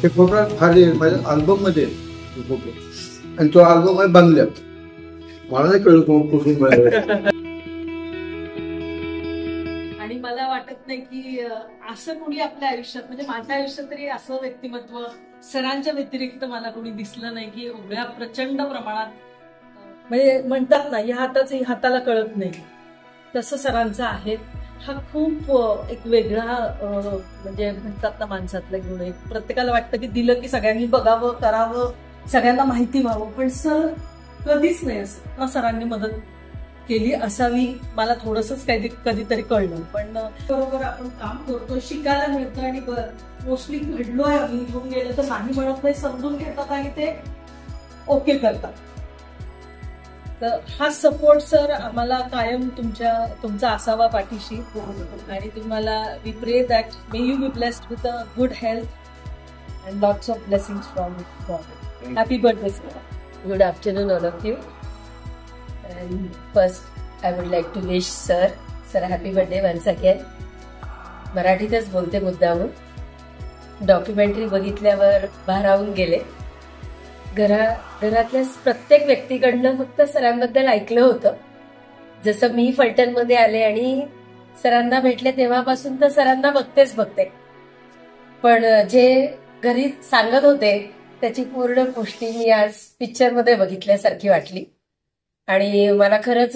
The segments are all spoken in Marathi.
ते फोटो फार माझ्या अल्बममध्ये फोटो, आणि तो अल्बम आहे बंगल्यात. मला नाही कळलं कुठून मिळालं. आणि मला वाटत नाही की असं कोणी आपल्या आयुष्यात, म्हणजे माझ्या आयुष्यात तरी असं व्यक्तिमत्व सरांच्या व्यतिरिक्त मला कोणी दिसलं नाही की एवढ्या प्रचंड प्रमाणात, म्हणजे म्हणतात ना या हाताचं हाताला कळत नाही, तसं सरांचं आहे. हा खूप एक वेगळा म्हणजे म्हणतात ना माणसातला गुण आहे. प्रत्येकाला वाटतं की दिलं की सगळ्यांनी बघावं, करावं, सगळ्यांना माहिती व्हावं, पण सर कधीच नाही असं. सरांनी मदत केली असावी, मला थोडंसंच कधीतरी कळलं. पण बरोबर आपण काम करतो, शिकायला मिळतं, आणि मोस्टली घडलोय आम्ही, घेऊन गेलं तर नाही म्हणत नाही, समजून घेतात आणि ते ओके करतात. तर हा सपोर्ट सर आम्हाला कायम तुमचा असावा पाठीशी. आणि तुम्हाला वी प्रे that may you be blessed with a good health and lots of blessings from God. Happy birthday sir. Good afternoon all of you. And first I would like to wish sir happy birthday once again. मराठीतच बोलते मुद्दामून. डॉक्युमेंटरी बघितल्यावर भारावून गेले. घरातल्या प्रत्येक व्यक्तीकडनं फक्त सरांबद्दल ऐकलं होतं. जसं मी फलटणमध्ये आले आणि सरांना भेटले तेव्हापासून तर सरांना बघते, पण जे घरी सांगत होते त्याची पूर्ण पुष्टी मी आज पिक्चरमध्ये बघितल्यासारखी वाटली. आणि मला खरंच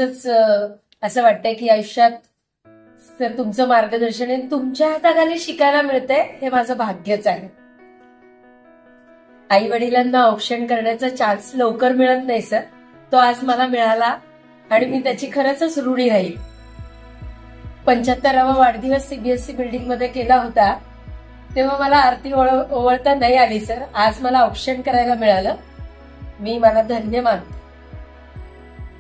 असं वाटतंय की आयुष्यात सर तुमचं मार्गदर्शन आहे, तुमच्या हाताखाली शिकायला मिळतंय, हे माझं भाग्यच आहे. आई वडिलांना ऑप्शन करण्याचा चान्स लवकर मिळत नाही सर, तो आज मला मिळाला आणि मी त्याची खरंच ऋणी राहील. 75वा वाढदिवस सीबीएसई बिल्डिंग मध्ये केला होता तेव्हा मला आरती ओवळता नाही आली सर. आज मला ऑप्शन करायला मिळालं, मी मला धन्य मानते.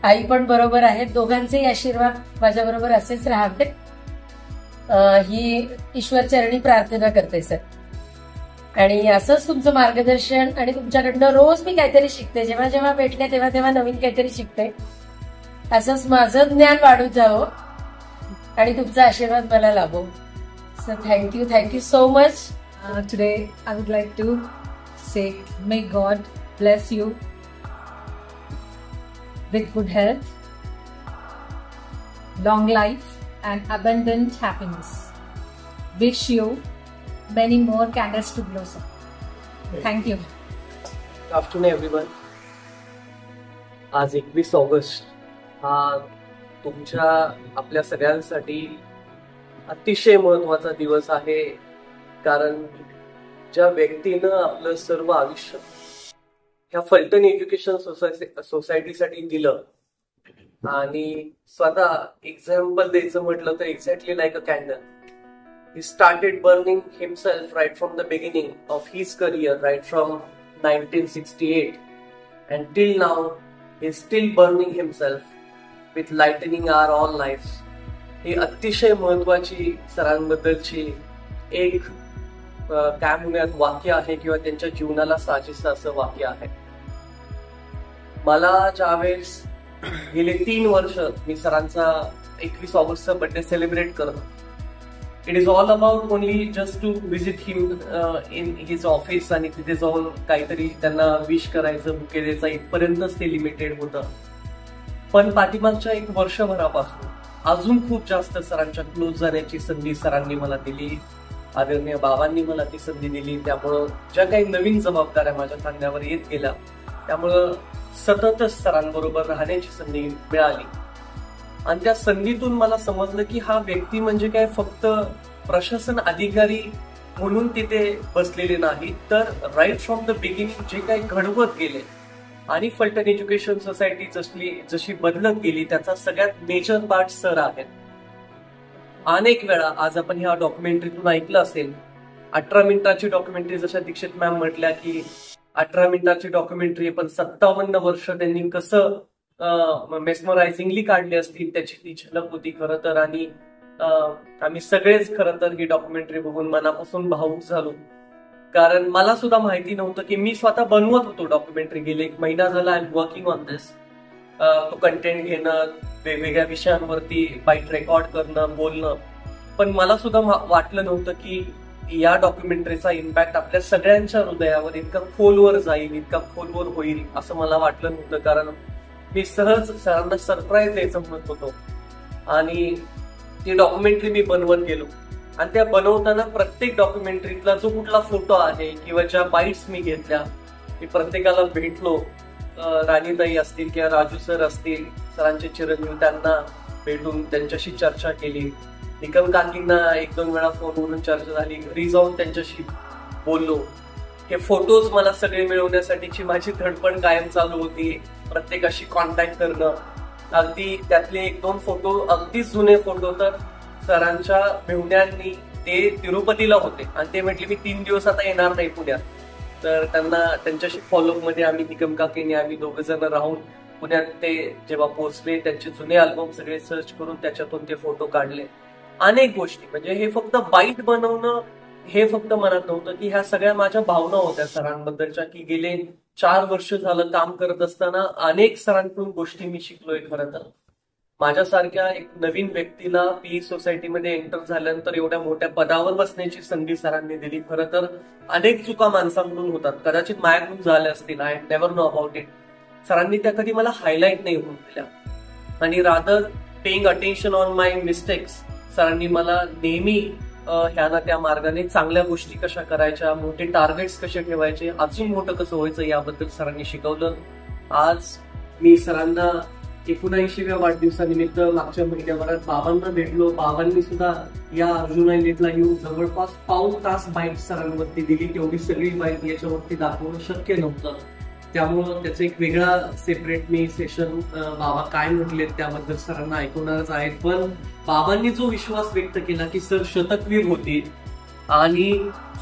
आई पण बरोबर आहेत, दोघांचेही आशीर्वाद माझ्या बरोबर असेच राहावे ही ईश्वर चरणी प्रार्थना करते सर. आणि असंच तुमचं मार्गदर्शन आणि तुमच्याकडनं रोज मी काहीतरी शिकते, जेव्हा जेव्हा भेटले तेव्हा तेव्हा नवीन काहीतरी शिकते. असंच माझं ज्ञान वाढून जावं आणि तुमचा आशीर्वाद मला लाभो. So thank you so much. Today I would like to say may God bless you with good health, long life and abundant happiness. Wish you many more candles to blow sir. Thank you. Good afternoon everyone. आज 21 ऑगस्ट हा तुमच्या आपल्या सगळ्यांसाठी अतिशय महत्वाचा दिवस आहे. कारण ज्या व्यक्तीनं आपलं सर्व आयुष्य ह्या फलटण एज्युकेशन सोसायटीसाठी दिलं आणि स्वतः एक्झाम्पल द्यायचं म्हटलं तर exactly like a candle, he started burning himself right from the beginning of his career, right from 1968 and till now he is still burning himself with lightening our all lives. ही अतिशय महत्वाची सरांबद्दलची एक काय म्हणूयात वाक्य आहे किंवा त्यांच्या जीवनाला साजेसं असं वाक्य आहे. मला ज्यावेळेस गेले 3 वर्ष मी सरांचा 21 ऑगस्टचा बर्थडे सेलिब्रेट करतो, it is all about only just to visit him in his office आणि तिथे जाऊन काहीतरी त्यांना विश करायचं, बुके द्यायचं, इथपर्यंतच ते लिमिटेड होतं. पण पाठीमागच्या 1 वर्षभरापासून अजून खूप जास्त सरांच्या क्लोज जाण्याची संधी सरांनी मला दिली, आदरणीय बाबांनी मला ती संधी दिली. त्यामुळं ज्या काही नवीन जबाबदाऱ्या माझ्या खांद्यावर येत गेल्या त्यामुळं सततच सरांबरोबर राहण्याची संधी मिळाली. आणि त्या संधीतून मला समजलं की हा व्यक्ती म्हणजे काय फक्त प्रशासन अधिकारी म्हणून तिथे बसलेले नाही, तर राईट फ्रॉम द बिगिनिंग जे काही घडवत गेले आणि फलटण एज्युकेशन सोसायटी जशी बदलत गेली त्याचा सगळ्यात मेजर पार्ट सर आहेत. अनेक वेळा आज आपण ह्या डॉक्युमेंटरीतून ऐकलं असेल, 18 मिनिटाची डॉक्युमेंटरी, जशा दीक्षित मॅम म्हटल्या की 18 मिनिटाची डॉक्युमेंटरी, पण 57 वर्ष त्यांनी कसं मेस्मरायझिंगली काढले असतील त्याची ती झलक होती खरं तर. आणि आम्ही सगळेच खरं तर ही डॉक्युमेंटरी बघून मनापासून भावूक झालो. कारण मला सुद्धा माहिती नव्हतं की मी स्वतः बनवत होतो डॉक्युमेंटरी. गेले 1 महिना झाला आय एम वर्किंग ऑन दिस. तो कंटेंट घेणं, वेगवेगळ्या विषयांवरती बाईट रेकॉर्ड करणं, बोलणं, पण मला सुद्धा वाटलं नव्हतं की या डॉक्युमेंटरीचा इम्पॅक्ट आपल्या सगळ्यांच्या हृदयावर इतका खोलवर जाईल, इतका खोलवर होईल असं मला वाटलं नव्हतं. कारण मी सहज सरांना सरप्राईज द्यायचं म्हणत होतो आणि ती डॉक्युमेंटरी मी बनवत गेलो. आणि त्या बनवताना प्रत्येक डॉक्युमेंटरीतला जो कुठला फोटो आहे किंवा ज्या बाईट्स मी घेतल्या, मी प्रत्येकाला भेटलो. राणीताई असतील किंवा राजू सर असतील, सरांचे चिरंजीव, त्यांना भेटून त्यांच्याशी चर्चा केली. निकम काकींना 1-2 वेळा फोनवरून चर्चा झाली, घरी जाऊन त्यांच्याशी बोललो. हे फोटोज मला सगळे मिळवण्यासाठीची माझी धडपड कायम चालू होती. प्रत्येकाशी कॉन्टॅक्ट करणं. अगदी त्यातले 1-2 फोटो, अगदी जुने फोटो, तर सरांच्या मेहुण्यांनी ते तिरुपतीला होते आणि ते म्हटले मी 3 दिवस आता येणार नाही पुण्यात. तर त्यांना त्यांच्याशी फॉलोअप मध्ये आम्ही निकम काकीने आम्ही 2 जण राहून पुण्यात ते जेव्हा पोहोचले, त्यांचे जुने अल्बम सगळे सर्च करून त्याच्यातून ते फोटो काढले. अनेक गोष्टी, म्हणजे हे फक्त बाईट बनवणं हे फक्त मनात नव्हतं, की ह्या सगळ्या माझ्या भावना होत्या सरांबद्दलच्या, की गेले 4 वर्ष झालं काम करत असताना अनेक सरांकडून गोष्टी मी शिकलोय. खरं तर माझ्यासारख्या एक नवीन व्यक्तीला पीई सोसायटीमध्ये एंटर झाल्यानंतर एवढ्या मोठ्या पदावर बसण्याची संधी सरांनी दिली. खरं तर अनेक चुका माणसांकडून होतात, कदाचित माझ्याकडून झाल्या असतील, I never know about it. सरांनी त्या कधी मला हायलाईट नाही होऊन दिल्या आणि rather paying attention on my mistakes, सरांनी मला नेहमी ह्या ना त्या मार्गाने चांगल्या गोष्टी कशा करायच्या, मोठे टार्गेट्स कसे ठेवायचे, अजून मोठं कसं व्हायचं याबद्दल सरांनी शिकवलं. आज मी सरांना 79व्या वाढदिवसानिमित्त मागच्या महिन्याभरात बाबांना भेटलो. बाबांनी सुद्धा या अर्जुना इलेटला येऊन जवळपास पाऊण तास बाईट सरांवरती दिली. तेवढी सगळी बाईट याच्यावरती दाखवणं शक्य नव्हतं. त्यामुळं त्याचं एक वेगळा सेपरेट मी सेशन बाबा काय म्हटलेत त्याबद्दल सरांना ऐकवणारच आहेत. पण बाबांनी जो विश्वास व्यक्त केला की सर शतकवीर होतील आणि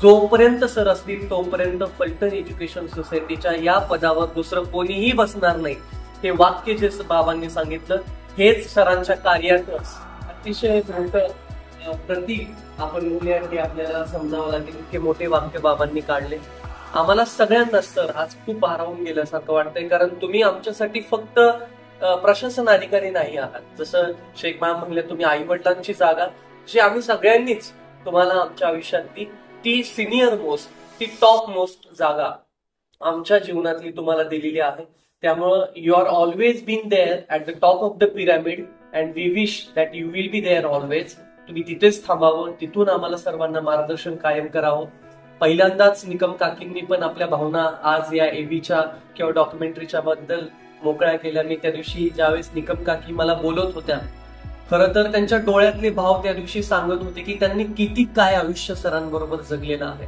जोपर्यंत सर असतील तोपर्यंत फलटण एज्युकेशन सोसायटीच्या या पदावर दुसरं कोणीही बसणार नाही, हे वाक्य जे बाबांनी सांगितलं हेच सरांच्या कार्यातच अतिशय मोठं प्रतीक आपण बोलूया की आपल्याला समजावं लागेल. इतके मोठे वाक्य बाबांनी काढले. आम्हाला सगळ्यांनाच सर आज खूप भारावून गेल्यासारखं वाटतंय, कारण तुम्ही आमच्यासाठी फक्त प्रशासन अधिकारी नाही आहात. जसं शेख मॅम म्हणले तुम्ही आई वडिलांची जागा, जी आम्ही सगळ्यांनीच तुम्हाला आमच्या आयुष्यातली ती सिनियर मोस्ट, ती टॉप मोस्ट जागा आमच्या जीवनातली तुम्हाला दिलेली आहे. त्यामुळं you are always been there at the top of the pyramid and we wish that you will be there always. तुम्ही तिथेच थांबावं, तिथून आम्हाला सर्वांना मार्गदर्शन कायम करावं. पहिल्यांदाच निकम काकींनी पण आपल्या भावना आज या एव्हीच्या किंवा डॉक्युमेंटरीच्या बद्दल मोकळ्या केल्या. मी त्या दिवशी ज्यावेळेस निकम काकी मला बोलत होत्या, खरं तर त्यांच्या डोळ्यातले भाव त्या दिवशी सांगत होते की त्यांनी किती काय आयुष्य सरांबरोबर जगलेलं आहे.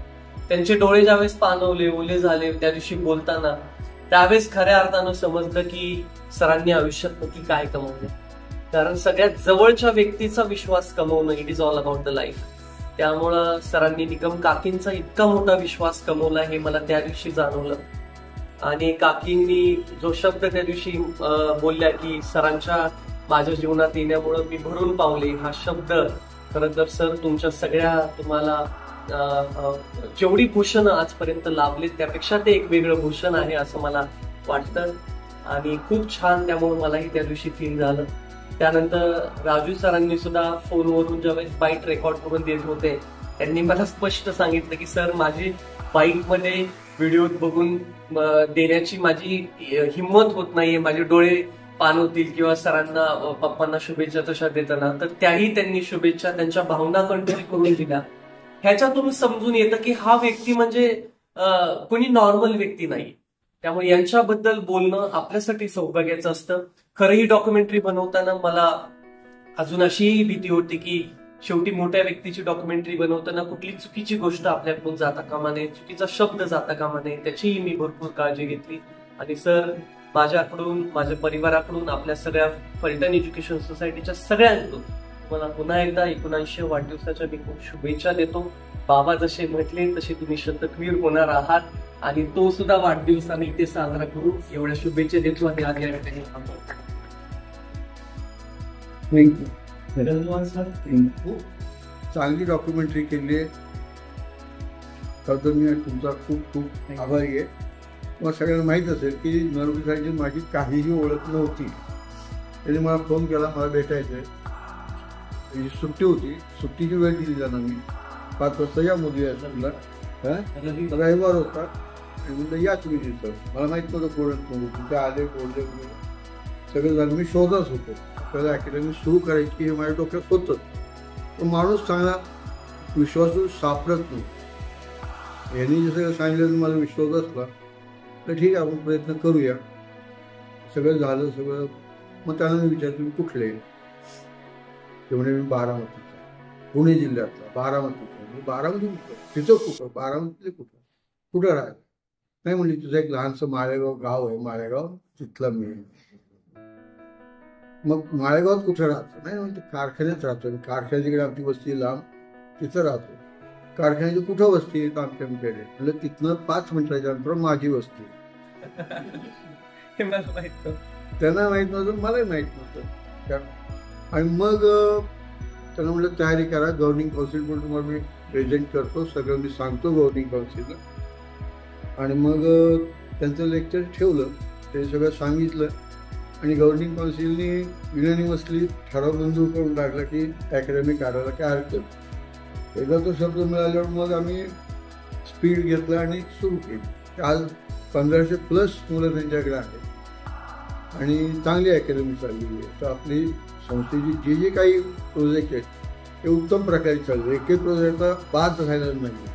त्यांचे डोळे ज्यावेळेस पाणवले, ओले झाले त्या दिवशी बोलताना, त्यावेळेस खऱ्या अर्थानं समजलं की सरांनी आयुष्यात नक्की काय कमवले. कारण सगळ्यात जवळच्या व्यक्तीचा विश्वास कमवणं it is all about the life. त्यामुळं सरांनी निकम काकींचा इतका मोठा विश्वास कमवला हे मला त्या दिवशी जाणवलं. आणि काकींनी जो शब्द त्या दिवशी बोलल्या की सरांच्या माझ्या जीवनात येण्यामुळं मी भरून पावले, हा शब्द खरं तर सर तुमच्या सगळ्या तुम्हाला जेवढी भूषणं आजपर्यंत लाभलीत त्यापेक्षा ते एक वेगळं भूषण आहे असं मला वाटतं. आणि खूप छान त्यामुळे मलाही त्या दिवशी फील झालं. त्यानंतर राजू सरांनी सुद्धा फोनवरून ज्यावेळेस बाईट रेकॉर्ड करून देत होते त्यांनी मला स्पष्ट सांगितलं की सर माझी बाईटमध्ये व्हिडिओ बघून देण्याची माझी हिंमत होत नाहीये, माझे डोळे पाणवतील किंवा सरांना पप्पांना शुभेच्छा तशा देताना, तर त्याही त्यांनी शुभेच्छा त्यांच्या भावना कंट्रोल करून दिल्या. ह्याच्यातून समजून येतं की हा व्यक्ती म्हणजे कोणी नॉर्मल व्यक्ती नाही. त्यामुळे यांच्याबद्दल बोलणं आपल्यासाठी सौभाग्याचं असतं. खरं ही डॉक्युमेंटरी बनवताना मला अजून अशी भीती होती की शेवटी मोठ्या व्यक्तीची डॉक्युमेंटरी बनवताना कुठली चुकीची गोष्ट आपल्याकडून जाता कामा नये, चुकीचा शब्द जाता कामा नये, त्याचीही मी भरपूर काळजी घेतली. आणि सर माझ्याकडून, माझ्या परिवाराकडून, आपल्या सगळ्या फलटण एज्युकेशन सोसायटीच्या सगळ्यांकडून मला पुन्हा एकदा 79व्या वाढदिवसाच्या मी खूप शुभेच्छा देतो. बाबा जसे म्हटले तसे तुम्ही शतकवीर होणार आहात आणि तो सुद्धा वाढदिवस आम्ही इथे साजरा करू एवढ्या शुभेच्छा देतो. आणि आज या ठिकाणी थांबतो. चांगली डॉक्युमेंटरी केली आहे, तर मी तुमचा खूप खूप आभारी आहे. मला सगळ्यांना माहीत असेल की नरवी साहेबची माझी काहीही ओळख नव्हती. त्यांनी मला फोन केला, मला भेटायचं आहे. सुट्टी होती, सुट्टीची वेळ दिली त्यांना मी. 5 वाजता या मोदी स्कूलला. रविवार होता आणि म्हणलं या तुम्ही तिथं. मला माहित नव्हतं कोण तिथे आले बोलले वगैरे सगळं झालं. मी शोधत होतो आपल्याला अकॅडमी सुरू करायची हे माझ्या डोक्यात होतं. तो माणूस चांगला विश्वासू सापडत नाही. यांनी जसं सांगितलं मला विश्वास असला तर ठीक आहे आपण प्रयत्न करूया. सगळं झालं सगळं. मग त्यांना मी विचारलं तुम्ही कुठले? ते म्हणे मी बारामतीचा, पुणे जिल्ह्यातला बारामतीचा. बारामती कुठं? तिथं कुठं? बारामतीतले कुठं राहायचं? नाही म्हणजे तुझं एक लहानसं माळेगाव गाव आहे, माळेगाव तिथला मी. मग माळेगावात कुठं राहतो? नाही म्हणजे कारखान्यात राहतो. कारखान्याकडे आमची वस्ती लांब, तिथं राहतो. कारखान्याची कुठं वस्ती आहे? आमच्याकडे. म्हणजे तिथनं 5 मिनिटाच्या अंतरावर माझी वस्ती. त्यांना माहित नव्हतं, मलाही माहित नव्हतं. आणि मग त्यांना म्हटलं तयारी करा, गव्हर्निंग काउन्सिल म्हणून तुम्हाला मी प्रेझेंट करतो, सगळं मी सांगतो गव्हर्निंग काउन्सिलला. आणि मग त्यांचं लेक्चर ठेवलं, ते सगळं सांगितलं आणि गव्हर्निंग काउन्सिलने युनॅनिमसली ठराव मंजूर करून टाकला की अकॅडमी काढायला काय हरकत. एकदा तो शब्द मिळाल्यावर मग आम्ही स्पीड घेतला आणि सुरू केली. आज 1500+ मुलं त्यांच्याकडे आहेत आणि चांगली अकॅडमी चाललेली आहे. तर आपली संस्थेची जे काही प्रोजेक्ट आहेत ते उत्तम प्रकारे चालले. एकही प्रोजेक्टचा बाद राहिलेला नाही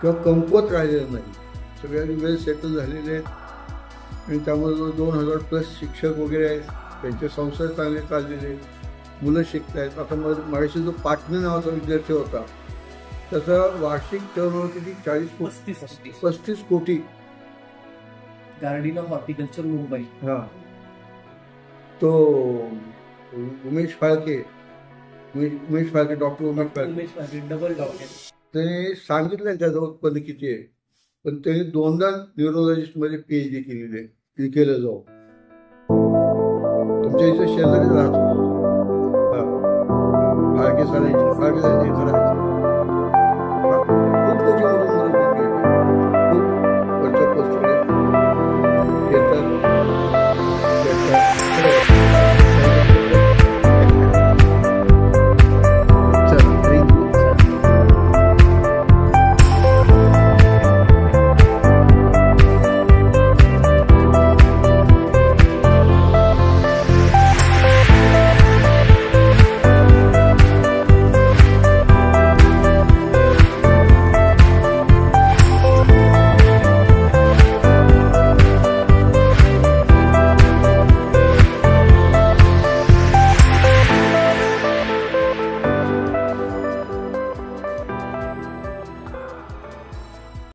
किंवा कमकुवत राहिलेलं नाही. सगळ्यांनी वेळ सेटल झालेले आहेत आणि त्यामध्ये 2000+ शिक्षक वगैरे आहेत. त्यांचे संस्था चांगले चाललेले आहेत. मुलं शिकत आहेत. आता माझ्याशी जो पाटणे नावाचा विद्यार्थी होता त्याचा वार्षिक टर्नओव्हर किती 35 कोटी. Garden of horticulture Mumbai. हा तो Umesh Phalke, doctor Umesh Phalke double doctor. त्याने सांगितलं त्याचं उत्पन्न किती आहे, पण त्याने 2दा न्यूरोलॉजिस्ट मध्ये PhD केलेली आहे. केलं जाऊ तुमच्या इथं शेजारी राहतो. फाळके सरांची इथं राहायचं.